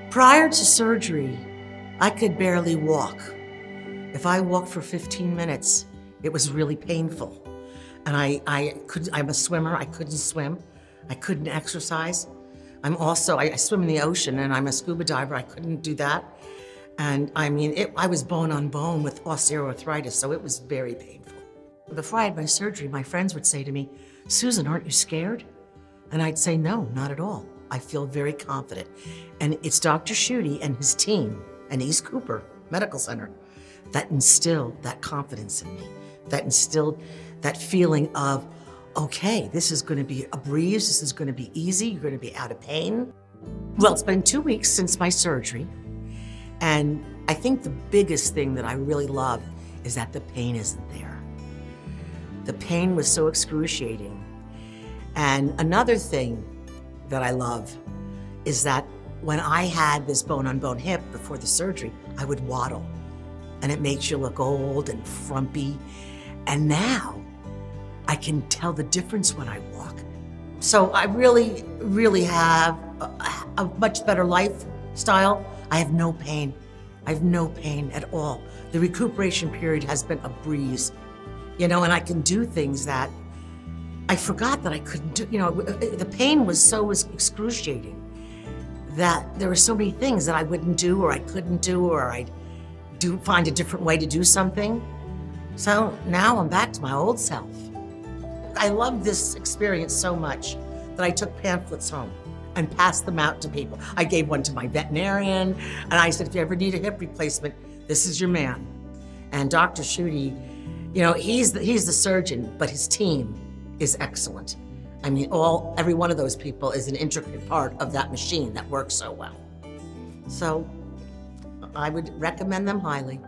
Prior to surgery, I could barely walk. If I walked for 15 minutes, it was really painful. And I'm a swimmer, I couldn't swim. I couldn't exercise. I swim in the ocean and I'm a scuba diver, I couldn't do that. And I mean, I was bone on bone with osteoarthritis, so it was very painful. Before I had my surgery, my friends would say to me, "Susan, aren't you scared?" And I'd say, "No, not at all. I feel very confident." And it's Dr. Schmidt and his team and East Cooper Medical Center that instilled that confidence in me, that instilled that feeling of, okay, this is gonna be a breeze, this is gonna be easy, you're gonna be out of pain. Well, it's been 2 weeks since my surgery, and I think the biggest thing that I really love is that the pain isn't there. The pain was so excruciating. And another thing that I love is that when I had this bone-on-bone hip before the surgery, I would waddle, and it makes you look old and frumpy. And now I can tell the difference when I walk. So I really, really have a much better lifestyle. I have no pain. I have no pain at all. The recuperation period has been a breeze, you know, and I can do things that I forgot that I couldn't do. You know, the pain was so excruciating that there were so many things that I wouldn't do or I couldn't do, or I'd find a different way to do something. So now I'm back to my old self. I love this experience so much that I took pamphlets home and passed them out to people. I gave one to my veterinarian, and I said, if you ever need a hip replacement, this is your man. And Dr. Schmidt, you know, he's the surgeon, but his team is excellent. I mean, every one of those people is an intricate part of that machine that works so well. So I would recommend them highly.